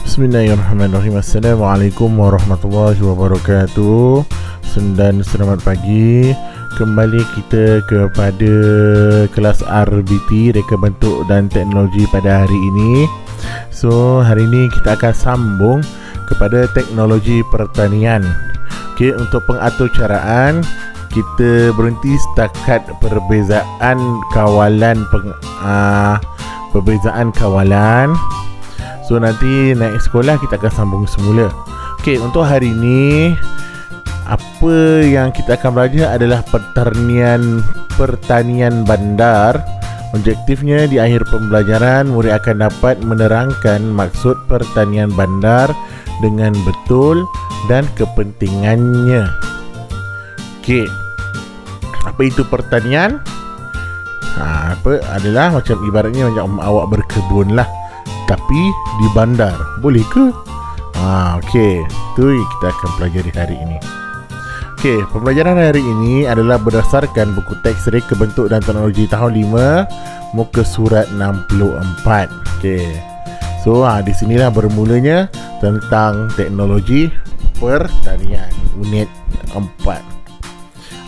Bismillahirrahmanirrahim. Assalamualaikum warahmatullahi wabarakatuh. Dan selamat pagi. Kembali kita kepada kelas RBT, Reka Bentuk dan Teknologi pada hari ini. So, hari ini kita akan sambung kepada teknologi pertanian. Okey, untuk pengaturcaraan kita berhenti setakat perbezaan kawalan So nanti naik sekolah kita akan sambung semula. Okey, untuk hari ini apa yang kita akan belajar adalah pertanian bandar. Objektifnya di akhir pembelajaran murid akan dapat menerangkan maksud pertanian bandar dengan betul dan kepentingannya. Okey. Apa itu pertanian? Apa adalah macam ibaratnya macam awak berkebun lah, tapi di bandar. Boleh ke? Okey, itu kita akan pelajari hari ini. Okey, pembelajaran hari ini adalah berdasarkan buku teks Reka Bentuk dan Teknologi tahun 5, muka surat 64. Okey. So, di sinilah bermulanya tentang teknologi pertanian unit 4.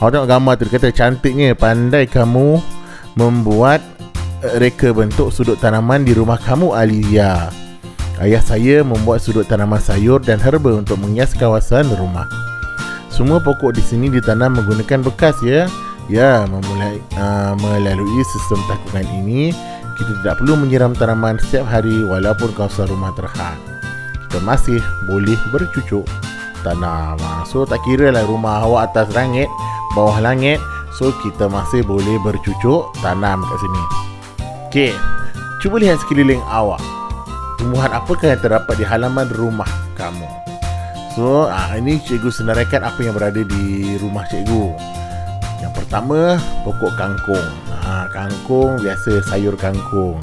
Awak tengok gambar tu, dia kata cantiknya, pandai kamu membuat reka bentuk sudut tanaman di rumah kamu, Alia. Ayah saya membuat sudut tanaman sayur dan herba untuk menghias kawasan rumah. Semua pokok di sini ditanam menggunakan bekas ya. Ya, melalui sistem takungan ini, kita tidak perlu menyiram tanaman setiap hari walaupun kawasan rumah terhad. Kita masih boleh bercucuk tanam. So, tak kira lah rumah awak atas langit, bawah langit. So, kita masih boleh bercucuk tanam kat sini. Okey, cuba lihat sekeliling awak. Tumbuhan apakah yang terdapat di halaman rumah kamu? So, ini cikgu senaraikan apa yang berada di rumah cikgu. Yang pertama, pokok kangkung. Kangkung, biasa sayur kangkung.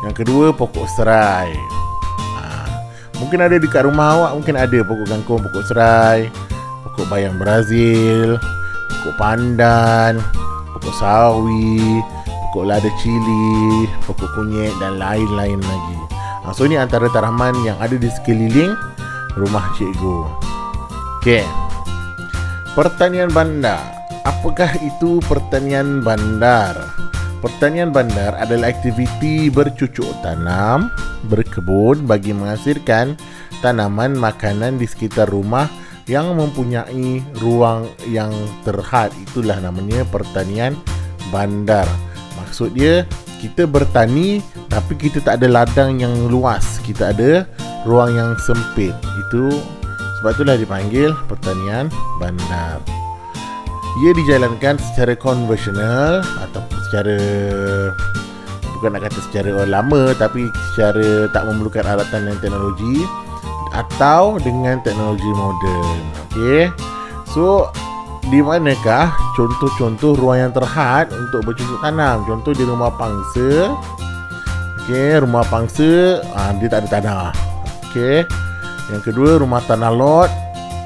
Yang kedua, pokok serai. Mungkin ada dekat rumah awak, mungkin ada pokok kangkung, pokok serai, pokok bayam Brazil, pokok pandan, pokok sawi, pokok lada cili, pokok kunyit dan lain-lain lagi. So, ini antara tanaman yang ada di sekeliling rumah cikgu. Okey. Pertanian bandar. Apakah itu pertanian bandar? Pertanian bandar adalah aktiviti bercucuk tanam, berkebun bagi menghasilkan tanaman makanan di sekitar rumah yang mempunyai ruang yang terhad. Itulah namanya pertanian bandar. Maksud dia, kita bertani tapi kita tak ada ladang yang luas, kita ada ruang yang sempit. Itu sebab itulah dipanggil pertanian bandar. Ia dijalankan secara konvensional atau secara, bukan nak kata secara lama, tapi secara tak memerlukan alatan dan teknologi, atau dengan teknologi moden. Okey. So, di manakah contoh-contoh ruang yang terhad untuk bercucuk tanam? Contoh di rumah pangsa. Okey, rumah pangsa dia tak ada tanah. Okey. Yang kedua, rumah tanah lot.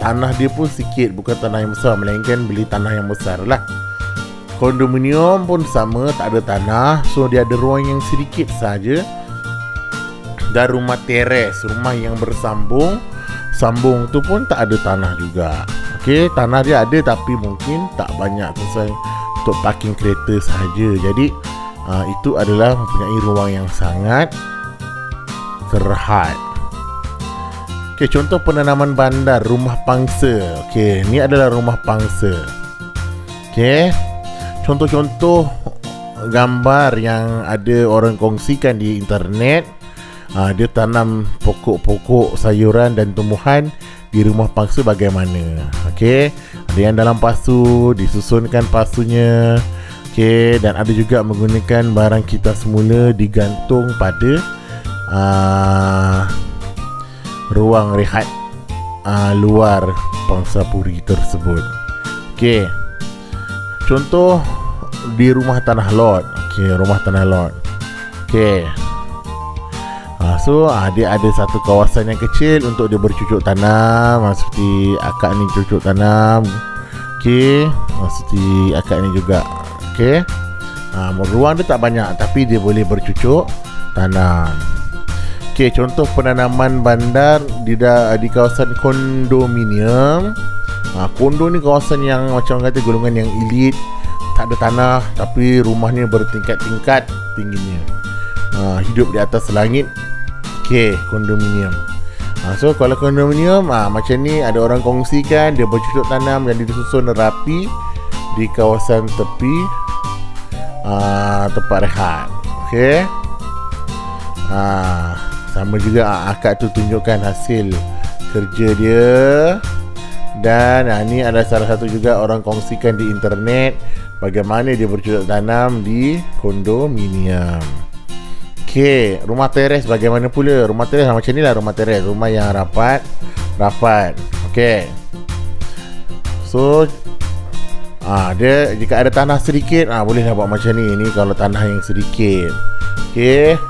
Tanah dia pun sikit, bukan tanah yang besar, melainkan beli tanah yang besar lah. Kondominium pun sama, tak ada tanah. So, dia ada ruang yang sedikit saja. Dan rumah teres, rumah yang bersambung, sambung tu pun tak ada tanah juga. Okey, tanah dia ada tapi mungkin tak banyak, selesai untuk parking kereta sahaja. Jadi itu adalah mempunyai ruang yang sangat terhad. Okey, contoh penanaman bandar, rumah pangsa. Okey, ni adalah rumah pangsa. Okey, contoh-contoh gambar yang ada orang kongsikan di internet. Dia tanam pokok-pokok sayuran dan tumbuhan di rumah pangsa bagaimana. Okey, ada yang dalam pasu, disusunkan pasunya. Okey, dan ada juga menggunakan barang kita semula digantung pada ruang rehat luar pangsapuri tersebut. Okey, contoh di rumah tanah lot. Okey, rumah tanah lot. Okey. So, dia ada satu kawasan yang kecil untuk dia bercucuk tanam. Seperti akak ni cucuk tanam. Okey, seperti akak ni juga. Okey. Ruang dia tak banyak tapi dia boleh bercucuk tanam. Okey, contoh penanaman bandar di kawasan kondominium. Kondo ni kawasan yang macam orang kata golongan yang elit, tak ada tanah tapi rumahnya bertingkat-tingkat tingginya. Hidup di atas langit. Okey, kondominium. So kalau kondominium macam ni, ada orang kongsikan, dia bercucuk tanam yang disusun rapi di kawasan tepi tempat rehat. Okey. Sama juga akak tu tunjukkan hasil kerja dia. Dan ni ada salah satu juga orang kongsikan di internet bagaimana dia bercocok tanam di kondominium. Okey, rumah teres bagaimana pula? Rumah teres macam ni lah, rumah teres, rumah yang rapat. Okey. So dia jika ada tanah sedikit, bolehlah buat macam ni. Ni kalau tanah yang sedikit. Okey.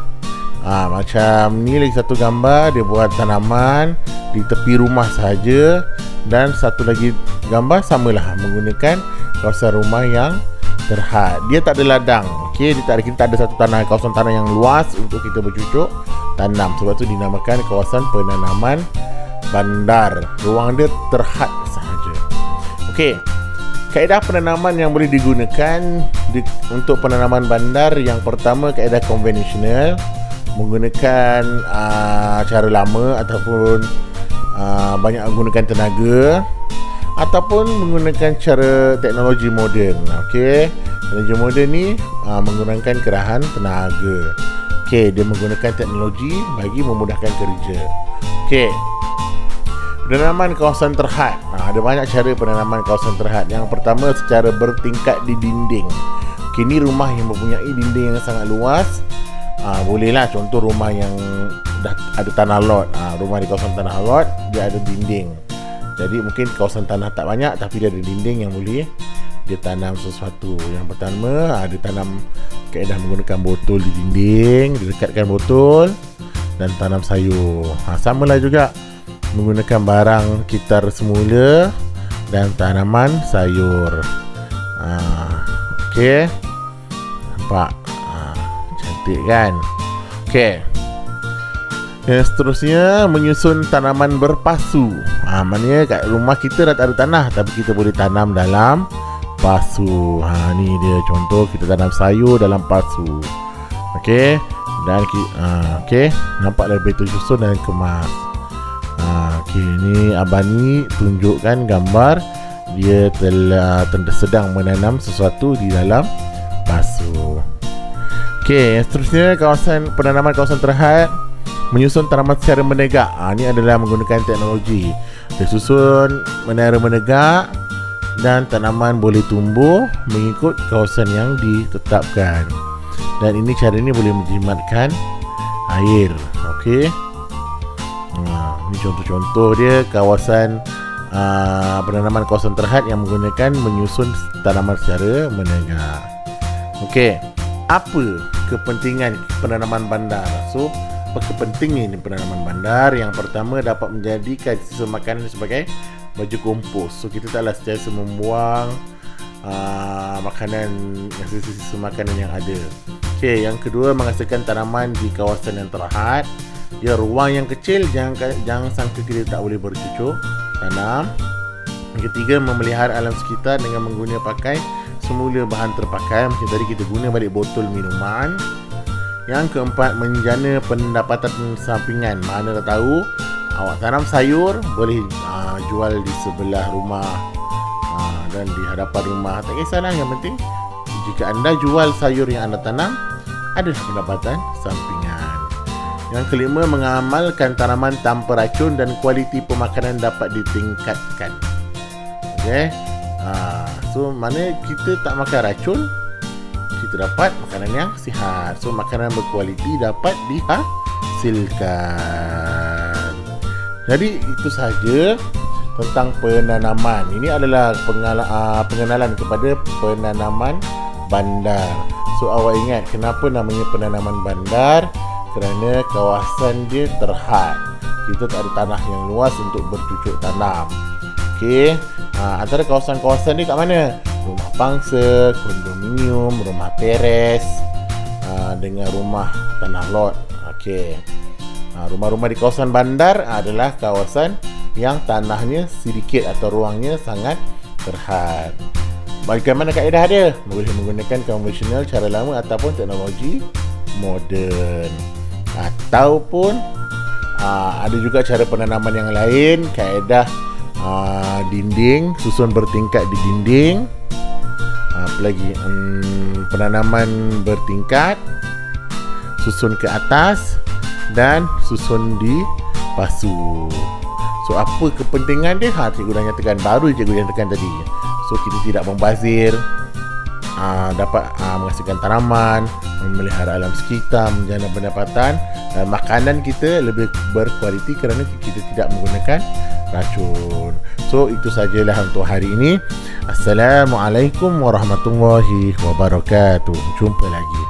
Macam ni lagi satu gambar, dia buat tanaman di tepi rumah sahaja. Dan satu lagi gambar samalah, menggunakan kawasan rumah yang terhad. Dia tak ada ladang. Okey, kita tak ada satu kawasan tanah yang luas untuk kita bercucuk tanam. Sebab tu dinamakan kawasan penanaman bandar. Ruang dia terhad sahaja. Okey. Kaedah penanaman yang boleh digunakan untuk penanaman bandar, yang pertama kaedah konvensional, menggunakan cara lama ataupun banyak menggunakan tenaga, ataupun menggunakan cara teknologi moden. Okey, teknologi moden ni menggunakan kerahan tenaga. Okey, dia menggunakan teknologi bagi memudahkan kerja. Okey, penanaman kawasan terhad. Ada banyak cara penanaman kawasan terhad. Yang pertama secara bertingkat di dinding. Okey, ni rumah yang mempunyai dinding yang sangat luas. Bolehlah contoh rumah yang dah ada tanah lot. Rumah di kawasan tanah lot, dia ada dinding. Jadi mungkin kawasan tanah tak banyak tapi dia ada dinding yang boleh dia tanam sesuatu. Yang pertama, dia tanam kaedah menggunakan botol di dinding, direkatkan botol dan tanam sayur. Samalah juga menggunakan barang kitar semula dan tanaman sayur. Okey. Nampak? Cantik kan? Okey. Yang seterusnya, menyusun tanaman berpasu. Maknanya kat rumah kita dah tak ada tanah tapi kita boleh tanam dalam pasu. Ni dia contoh, kita tanam sayur dalam pasu. Okey. Dan okey, nampak lebih tersusun dan kemas. Okey, ni Abang ni tunjukkan gambar dia telah sedang menanam sesuatu di dalam pasu. Okey, yang seterusnya penanaman kawasan terhad, menyusun tanaman secara menegak. Ini adalah menggunakan teknologi. Dia susun menara menegak dan tanaman boleh tumbuh mengikut kawasan yang ditetapkan. Dan ini cara ini boleh menjimatkan air. Okey. Ini contoh-contoh dia kawasan penanaman kawasan terhad yang menggunakan menyusun tanaman secara menegak. Okey. Apa kepentingan penanaman bandar? So, apa kepentingan penanaman bandar? Yang pertama, dapat menjadikan sisa makanan sebagai baju kompos. So kita taklah sentiasa membuang sisa makanan yang ada. Okey, yang kedua, menghasilkan tanaman di kawasan yang terhad. Ya, ruang yang kecil, jangan sangka kita tak boleh bercucuk tanam. Yang ketiga, memelihara alam sekitar dengan pakai semula bahan terpakai. Macam tadi kita guna balik botol minuman. Yang keempat, menjana pendapatan sampingan. Mana dah tahu awak tanam sayur, boleh jual di sebelah rumah dan di hadapan rumah. Tak kisahlah, yang penting jika anda jual sayur yang anda tanam, adalah pendapatan sampingan. Yang kelima, mengamalkan tanaman tanpa racun dan kualiti pemakanan dapat ditingkatkan. Okey. So mana kita tak makan racun, kita dapat makanan yang sihat. So makanan berkualiti dapat dihasilkan. Jadi itu sahaja tentang penanaman. Ini adalah pengenalan kepada penanaman bandar. So awak ingat kenapa namanya penanaman bandar? Kerana kawasan dia terhad. Kita tak ada tanah yang luas untuk bercucuk tanam. Okey. Antara kawasan-kawasan ni kat mana? Rumah pangsa, kondominium, rumah teres, dengan rumah tanah lot. Okey. Rumah-rumah di kawasan bandar adalah kawasan yang tanahnya sedikit atau ruangnya sangat terhad. Bagaimana kaedah dia? Boleh menggunakan konvensional cara lama ataupun teknologi moden. Ataupun ada juga cara penanaman yang lain, kaedah dinding, susun bertingkat di dinding. Apa lagi? Penanaman bertingkat, susun ke atas dan susun di pasu. So apa kepentingan dia? Cikgu dah nyatakan, baru cikgu nyatakan tadi. So kita tidak membazir, dapat menghasilkan tanaman, memelihara alam sekitar, menjana pendapatan, dan makanan kita lebih berkualiti kerana kita tidak menggunakan racun. So itu sajalah untuk hari ini. Assalamualaikum warahmatullahi wabarakatuh. Jumpa lagi.